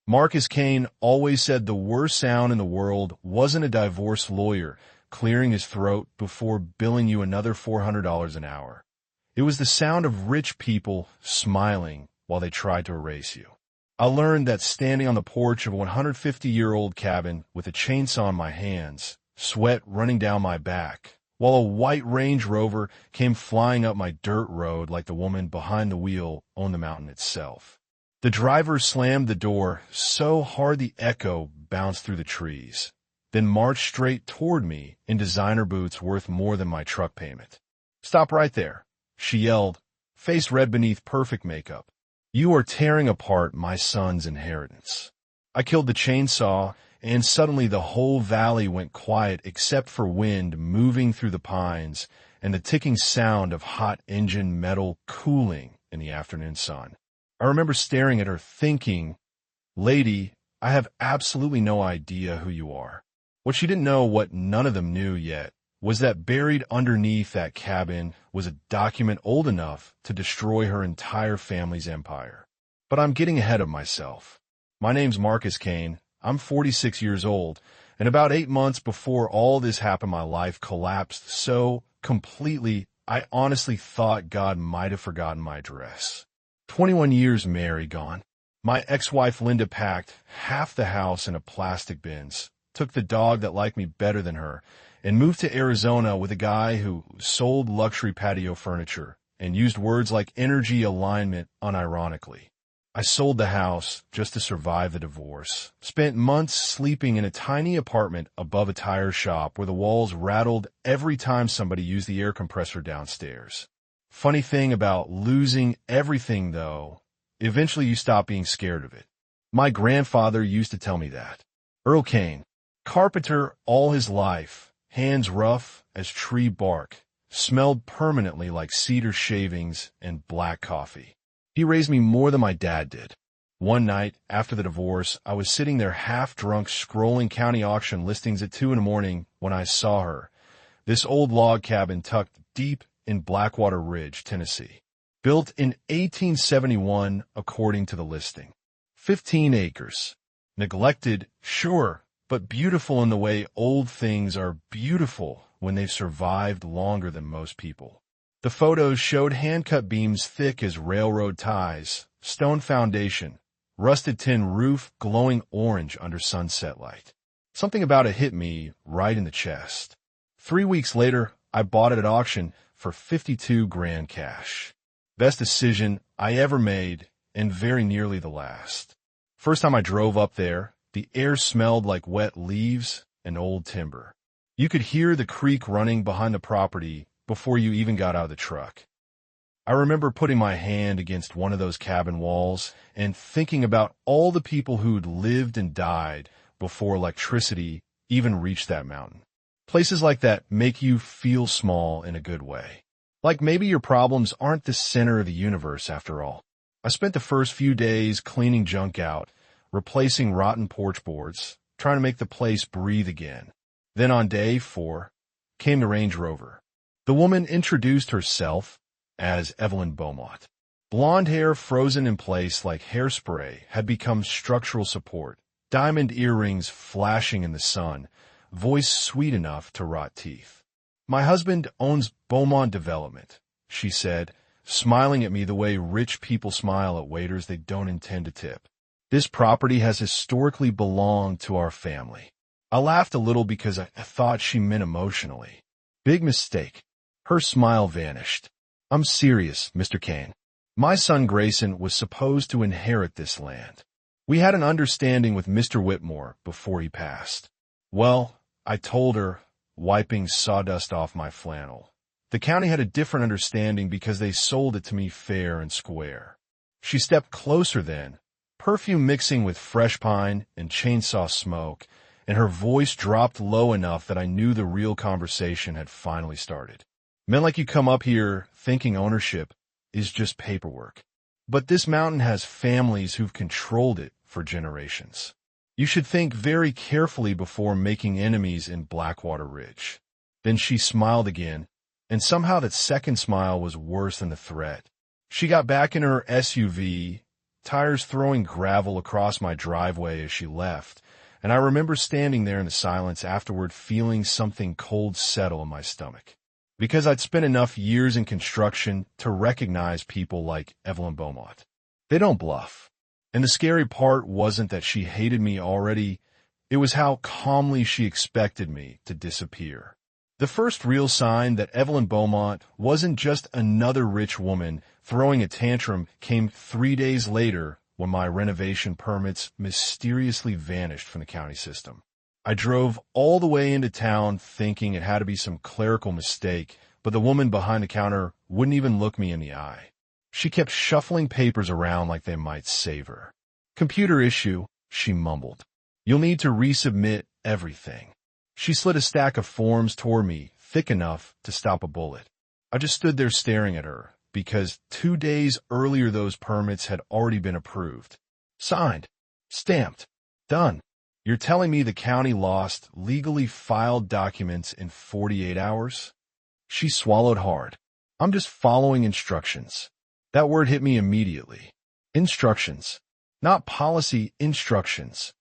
Marcus Kane always said the worst sound in the world wasn't a divorce lawyer clearing his throat before billing you another $400 an hour. It was the sound of rich people smiling while they tried to erase you. I learned that standing on the porch of a 150-year-old cabin with a chainsaw in my hands, sweat running down my back, while a white Range Rover came flying up my dirt road like the woman behind the wheel owned the mountain itself. The driver slammed the door so hard the echo bounced through the trees, then marched straight toward me in designer boots worth more than my truck payment. "Stop right there," she yelled, face red beneath perfect makeup. "You are tearing apart my son's inheritance." I killed the chainsaw, and suddenly the whole valley went quiet except for wind moving through the pines and the ticking sound of hot engine metal cooling in the afternoon sun. I remember staring at her thinking, "Lady, I have absolutely no idea who you are." What she didn't know, what none of them knew yet, was that buried underneath that cabin was a document old enough to destroy her entire family's empire. But I'm getting ahead of myself. My name's Marcus Kane. I'm 46 years old, and about 8 months before all this happened, my life collapsed so completely I honestly thought God might have forgotten my address. 21 years married gone. My ex-wife Linda packed half the house in a plastic bins, took the dog that liked me better than her, and moved to Arizona with a guy who sold luxury patio furniture and used words like energy alignment unironically. I sold the house just to survive the divorce, spent months sleeping in a tiny apartment above a tire shop where the walls rattled every time somebody used the air compressor downstairs. Funny thing about losing everything, though, eventually you stop being scared of it. My grandfather used to tell me that. Earl Kane, carpenter all his life, hands rough as tree bark, smelled permanently like cedar shavings and black coffee. He raised me more than my dad did. One night, after the divorce, I was sitting there half-drunk scrolling county auction listings at 2 a.m. when I saw her. This old log cabin tucked deep in Blackwater Ridge, Tennessee. Built in 1871 according to the listing. 15 acres. Neglected, sure, but beautiful in the way old things are beautiful when they've survived longer than most people. The photos showed hand-cut beams thick as railroad ties, stone foundation, rusted tin roof glowing orange under sunset light. Something about it hit me right in the chest. 3 weeks later, I bought it at auction for 52 grand cash. Best decision I ever made, and very nearly the last. First time I drove up there, the air smelled like wet leaves and old timber. You could hear the creek running behind the property before you even got out of the truck. I remember putting my hand against one of those cabin walls and thinking about all the people who'd lived and died before electricity even reached that mountain. Places like that make you feel small in a good way. Like maybe your problems aren't the center of the universe after all. I spent the first few days cleaning junk out, replacing rotten porch boards, trying to make the place breathe again. Then on day 4, came the Range Rover. The woman introduced herself as Evelyn Beaumont. Blonde hair frozen in place like hairspray had become structural support, diamond earrings flashing in the sun, voice sweet enough to rot teeth. "My husband owns Beaumont Development," she said, smiling at me the way rich people smile at waiters they don't intend to tip. "This property has historically belonged to our family." I laughed a little because I thought she meant emotionally. Big mistake. Her smile vanished. "I'm serious, Mr. Kane. My son Grayson was supposed to inherit this land. We had an understanding with Mr. Whitmore before he passed." "Well," I told her, wiping sawdust off my flannel, "the county had a different understanding because they sold it to me fair and square." She stepped closer then, perfume mixing with fresh pine and chainsaw smoke, and her voice dropped low enough that I knew the real conversation had finally started. "Men like you come up here thinking ownership is just paperwork. But this mountain has families who've controlled it for generations. You should think very carefully before making enemies in Blackwater Ridge." Then she smiled again, and somehow that second smile was worse than the threat. She got back in her SUV, tires throwing gravel across my driveway as she left, and I remember standing there in the silence afterward feeling something cold settle in my stomach. Because I'd spent enough years in construction to recognize people like Evelyn Beaumont. They don't bluff. And the scary part wasn't that she hated me already, it was how calmly she expected me to disappear. The first real sign that Evelyn Beaumont wasn't just another rich woman throwing a tantrum came 3 days later when my renovation permits mysteriously vanished from the county system. I drove all the way into town thinking it had to be some clerical mistake, but the woman behind the counter wouldn't even look me in the eye. She kept shuffling papers around like they might save her. "Computer issue," she mumbled. "You'll need to resubmit everything." She slid a stack of forms toward me, thick enough to stop a bullet. I just stood there staring at her, because 2 days earlier those permits had already been approved. Signed. Stamped. Done. You're telling me the county lost legally filed documents in 48 hours? She swallowed hard. "I'm just following instructions." That word hit me immediately. Instructions. Not policy, instructions.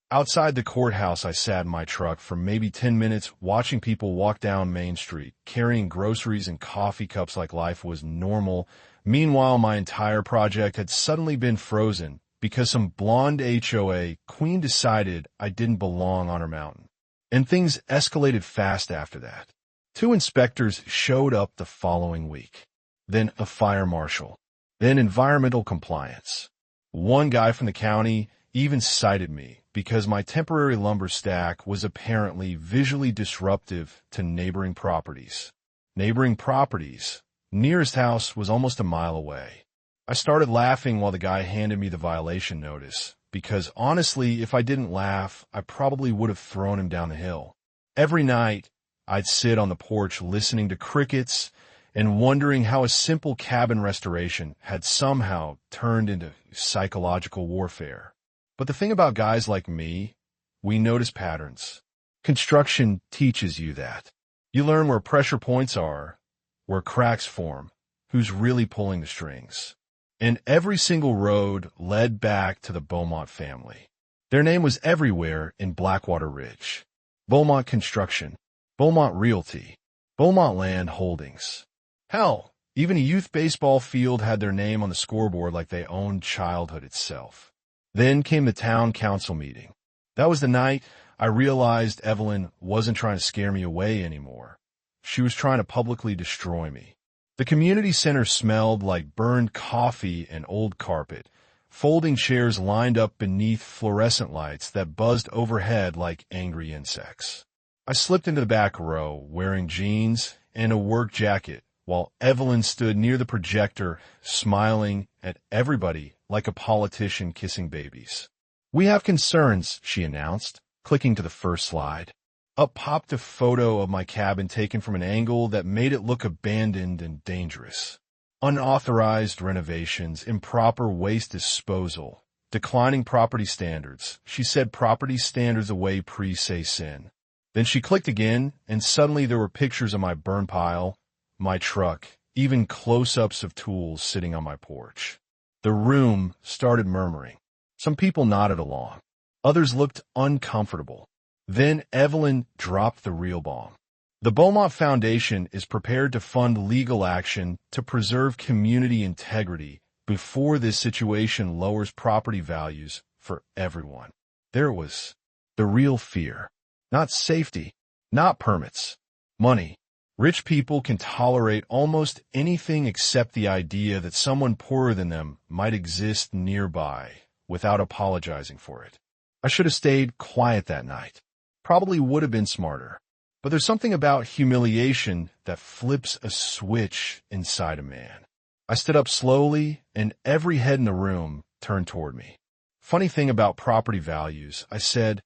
Outside the courthouse, I sat in my truck for maybe 10 minutes watching people walk down Main Street, carrying groceries and coffee cups like life was normal. Meanwhile, my entire project had suddenly been frozen because some blonde HOA queen decided I didn't belong on her mountain. And things escalated fast after that. 2 inspectors showed up the following week. Then a fire marshal. Then environmental compliance. One guy from the county even cited me because my temporary lumber stack was apparently visually disruptive to neighboring properties. Neighboring properties. Nearest house was almost a mile away. I started laughing while the guy handed me the violation notice, because honestly, if I didn't laugh, I probably would have thrown him down the hill. Every night, I'd sit on the porch listening to crickets and wondering how a simple cabin restoration had somehow turned into psychological warfare. But the thing about guys like me, we notice patterns. Construction teaches you that. You learn where pressure points are, where cracks form, who's really pulling the strings. And every single road led back to the Beaumont family. Their name was everywhere in Blackwater Ridge. Beaumont Construction, Beaumont Realty, Beaumont Land Holdings. Hell, even a youth baseball field had their name on the scoreboard like they owned childhood itself. Then came the town council meeting. That was the night I realized Evelyn wasn't trying to scare me away anymore. She was trying to publicly destroy me. The community center smelled like burned coffee and old carpet, folding chairs lined up beneath fluorescent lights that buzzed overhead like angry insects. I slipped into the back row, wearing jeans and a work jacket, while Evelyn stood near the projector, smiling at everybody like a politician kissing babies. "We have concerns," she announced, clicking to the first slide. Up popped a photo of my cabin taken from an angle that made it look abandoned and dangerous. Unauthorized renovations, improper waste disposal, declining property standards. She said property standards away pre-say sin. Then she clicked again, and suddenly there were pictures of my burn pile, my truck, even close-ups of tools sitting on my porch. The room started murmuring. Some people nodded along. Others looked uncomfortable. Then Evelyn dropped the real bomb. The Beaumont Foundation is prepared to fund legal action to preserve community integrity before this situation lowers property values for everyone. There was the real fear. Not safety, not permits, money. Rich people can tolerate almost anything except the idea that someone poorer than them might exist nearby without apologizing for it. I should have stayed quiet that night. Probably would have been smarter. But there's something about humiliation that flips a switch inside a man. I stood up slowly, and every head in the room turned toward me. Funny thing about property values, I said,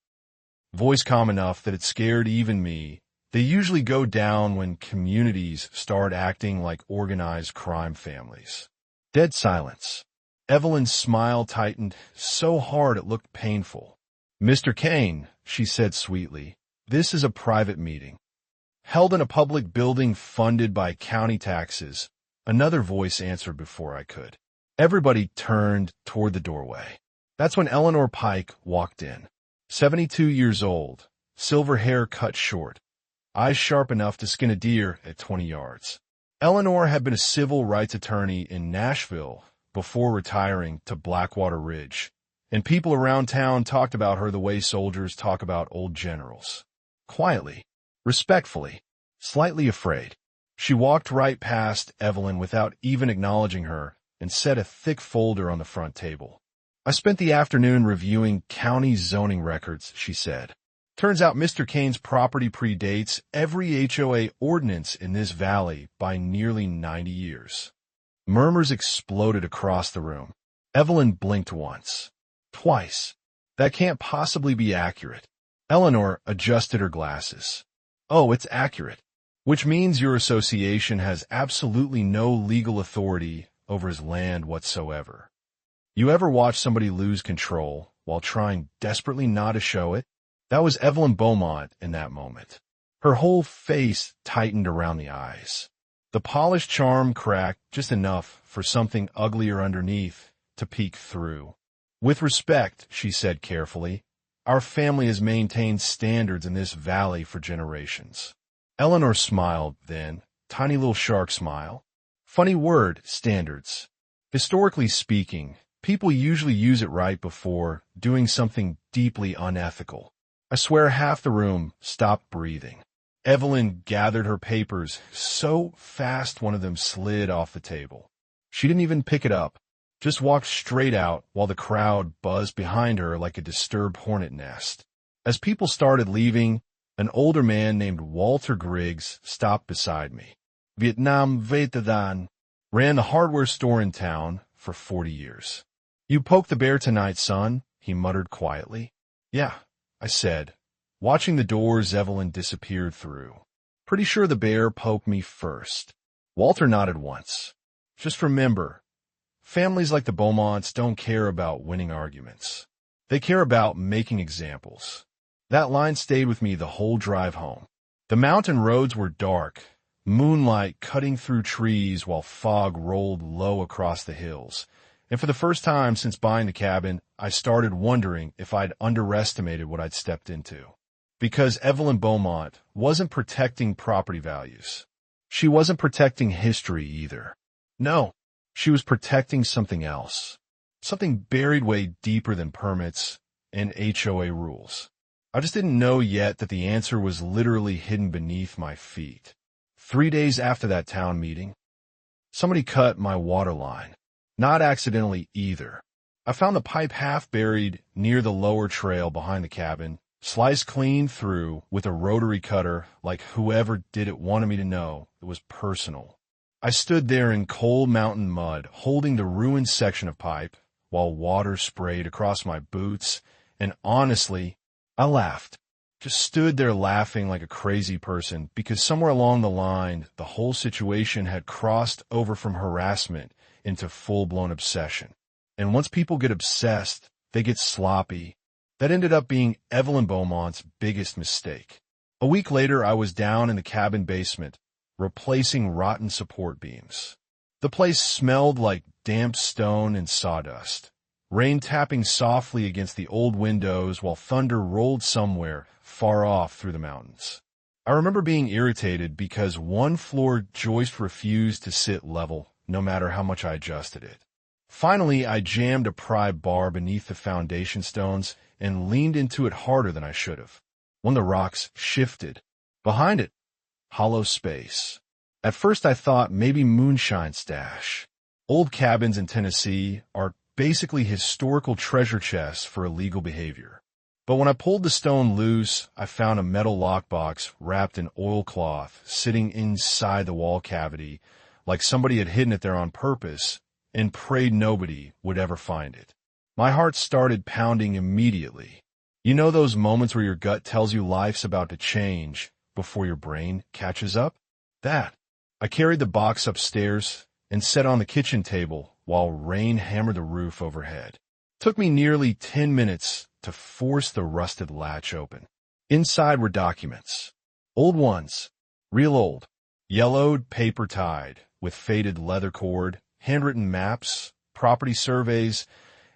voice calm enough that it scared even me. They usually go down when communities start acting like organized crime families. Dead silence. Evelyn's smile tightened so hard it looked painful. "Mr. Kane," she said sweetly, "this is a private meeting. Held in a public building funded by county taxes." Another voice answered before I could. Everybody turned toward the doorway. That's when Eleanor Pike walked in. 72 years old, silver hair cut short, eyes sharp enough to skin a deer at 20 yards. Eleanor had been a civil rights attorney in Nashville before retiring to Blackwater Ridge, and people around town talked about her the way soldiers talk about old generals. Quietly, respectfully, slightly afraid. She walked right past Evelyn without even acknowledging her and set a thick folder on the front table. "I spent the afternoon reviewing county zoning records," she said. "Turns out Mr. Kane's property predates every HOA ordinance in this valley by nearly 90 years. Murmurs exploded across the room. Evelyn blinked once. Twice. "That can't possibly be accurate." Eleanor adjusted her glasses. "Oh, it's accurate. Which means your association has absolutely no legal authority over his land whatsoever. You ever watch somebody lose control while trying desperately not to show it?" That was Evelyn Beaumont in that moment. Her whole face tightened around the eyes. The polished charm cracked just enough for something uglier underneath to peek through. "With respect," she said carefully, "our family has maintained standards in this valley for generations." Eleanor smiled then, tiny little shark smile. Funny word, standards. Historically speaking, people usually use it right before doing something deeply unethical. I swear half the room stopped breathing. Evelyn gathered her papers so fast one of them slid off the table. She didn't even pick it up, just walked straight out while the crowd buzzed behind her like a disturbed hornet nest. As people started leaving, an older man named Walter Griggs stopped beside me. "Vietnam Veteran, ran the hardware store in town for 40 years. "You poked the bear tonight, son," he muttered quietly. "Yeah," I said, watching the doors Evelyn disappeared through. "Pretty sure the bear poked me first." Walter nodded once. "Just remember, families like the Beaumonts don't care about winning arguments. They care about making examples." That line stayed with me the whole drive home. The mountain roads were dark, moonlight cutting through trees while fog rolled low across the hills. And for the first time since buying the cabin, I started wondering if I'd underestimated what I'd stepped into. Because Evelyn Beaumont wasn't protecting property values. She wasn't protecting history either. No, she was protecting something else. Something buried way deeper than permits and HOA rules. I just didn't know yet that the answer was literally hidden beneath my feet. 3 days after that town meeting, somebody cut my water line. Not accidentally either. I found the pipe half buried near the lower trail behind the cabin, sliced clean through with a rotary cutter like whoever did it wanted me to know it was personal. I stood there in cold mountain mud, holding the ruined section of pipe, while water sprayed across my boots, and honestly, I laughed. Just stood there laughing like a crazy person because somewhere along the line, the whole situation had crossed over from harassment into full-blown obsession. And once people get obsessed, they get sloppy. That ended up being Evelyn Beaumont's biggest mistake. A week later, I was down in the cabin basement, replacing rotten support beams. The place smelled like damp stone and sawdust. Rain tapping softly against the old windows while thunder rolled somewhere far off through the mountains. I remember being irritated because one floor joist refused to sit level, no matter how much I adjusted it. Finally, I jammed a pry bar beneath the foundation stones and leaned into it harder than I should have. One of the rocks shifted. Behind it, hollow space. At first I thought maybe moonshine stash. Old cabins in Tennessee are basically historical treasure chests for illegal behavior. But when I pulled the stone loose, I found a metal lockbox wrapped in oilcloth sitting inside the wall cavity, like somebody had hidden it there on purpose and prayed nobody would ever find it. My heart started pounding immediately. You know those moments where your gut tells you life's about to change before your brain catches up? That. I carried the box upstairs and set on the kitchen table while rain hammered the roof overhead. It took me nearly 10 minutes to force the rusted latch open. Inside were documents. Old ones. Real old. Yellowed, paper tied, with faded leather cord, handwritten maps, property surveys,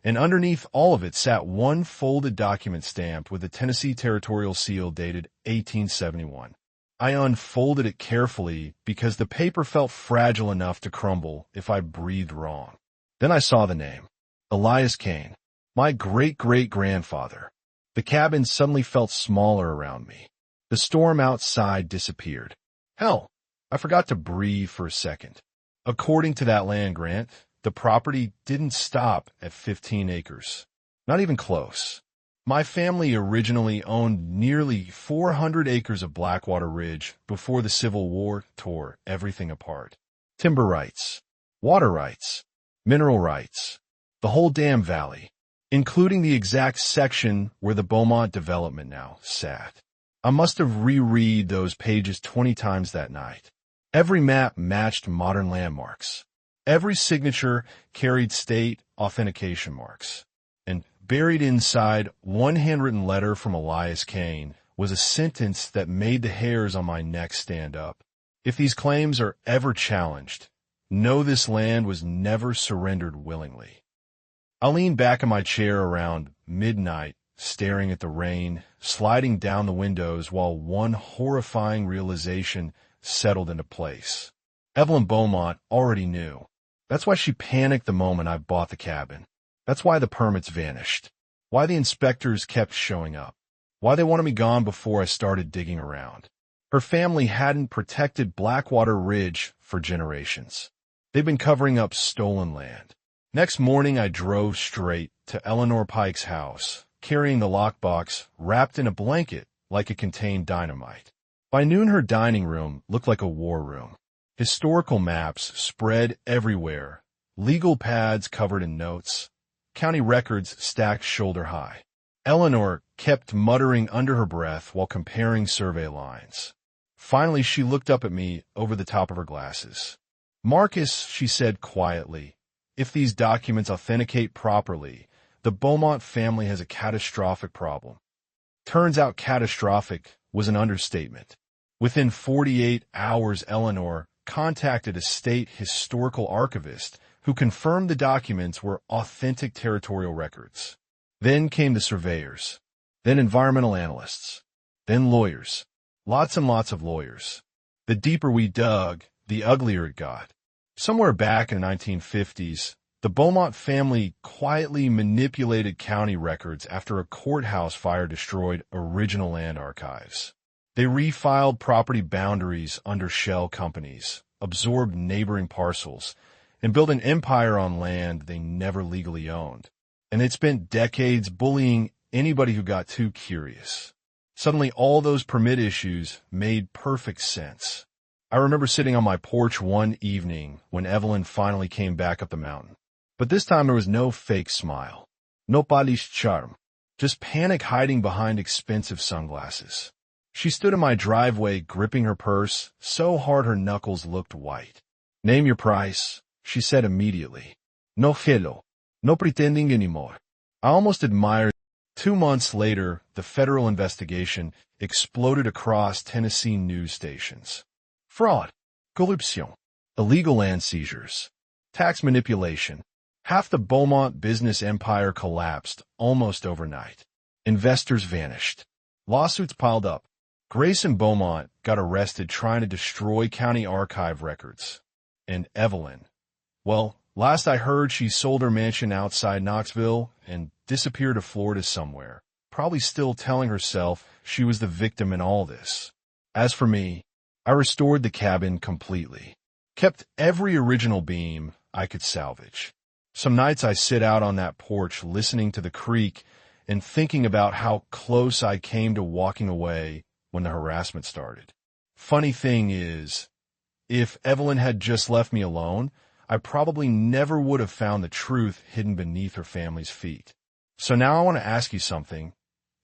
and underneath all of it sat one folded document stamped with a Tennessee territorial seal dated 1871. I unfolded it carefully because the paper felt fragile enough to crumble if I breathed wrong. Then I saw the name. Elias Kane. My great-great-grandfather. The cabin suddenly felt smaller around me. The storm outside disappeared. Hell, I forgot to breathe for a second. According to that land grant, the property didn't stop at 15 acres. Not even close. My family originally owned nearly 400 acres of Blackwater Ridge before the Civil War tore everything apart. Timber rights, water rights, mineral rights, the whole damn valley, including the exact section where the Beaumont development now sat. I must have reread those pages 20 times that night. Every map matched modern landmarks. Every signature carried state authentication marks. And buried inside one handwritten letter from Elias Kane was a sentence that made the hairs on my neck stand up. If these claims are ever challenged, know this land was never surrendered willingly. I leaned back in my chair around midnight, staring at the rain sliding down the windows while one horrifying realization settled into place. Evelyn Beaumont already knew. That's why she panicked the moment I bought the cabin. That's why the permits vanished. Why the inspectors kept showing up. Why they wanted me gone before I started digging around. Her family hadn't protected Blackwater Ridge for generations. They'd been covering up stolen land. Next morning, I drove straight to Eleanor Pike's house, carrying the lockbox wrapped in a blanket like it contained dynamite. By noon, her dining room looked like a war room. Historical maps spread everywhere, legal pads covered in notes, county records stacked shoulder high. Eleanor kept muttering under her breath while comparing survey lines. Finally, she looked up at me over the top of her glasses. Marcus, she said quietly, if these documents authenticate properly, the Beaumont family has a catastrophic problem. Turns out catastrophic was an understatement. Within 48 hours, Eleanor contacted a state historical archivist who confirmed the documents were authentic territorial records. Then came the surveyors, then environmental analysts, then lawyers. Lots and lots of lawyers. The deeper we dug, the uglier it got. Somewhere back in the 1950s, the Beaumont family quietly manipulated county records after a courthouse fire destroyed original land archives. They refiled property boundaries under shell companies, absorbed neighboring parcels, and built an empire on land they never legally owned. And they'd spent decades bullying anybody who got too curious. Suddenly, all those permit issues made perfect sense. I remember sitting on my porch one evening when Evelyn finally came back up the mountain. But this time there was no fake smile. No palish charm. Just panic hiding behind expensive sunglasses. She stood in my driveway gripping her purse so hard her knuckles looked white. Name your price, she said immediately. No hello. No pretending anymore. I almost admired. 2 months later, the federal investigation exploded across Tennessee news stations. Fraud, corruption, illegal land seizures, tax manipulation. Half the Beaumont business empire collapsed almost overnight. Investors vanished. Lawsuits piled up. Grace and Beaumont got arrested trying to destroy county archive records. And Evelyn, well, last I heard she sold her mansion outside Knoxville and disappeared to Florida somewhere, probably still telling herself she was the victim in all this. As for me, I restored the cabin completely. Kept every original beam I could salvage. Some nights I sit out on that porch listening to the creek and thinking about how close I came to walking away when the harassment started. Funny thing is, if Evelyn had just left me alone, I probably never would have found the truth hidden beneath her family's feet. So now I want to ask you something.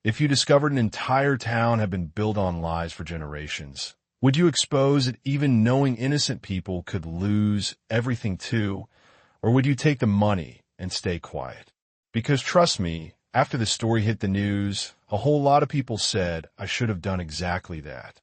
If you discovered an entire town had been built on lies for generations, would you expose that even knowing innocent people could lose everything too? Or would you take the money and stay quiet? Because trust me, after the story hit the news, a whole lot of people said I should have done exactly that.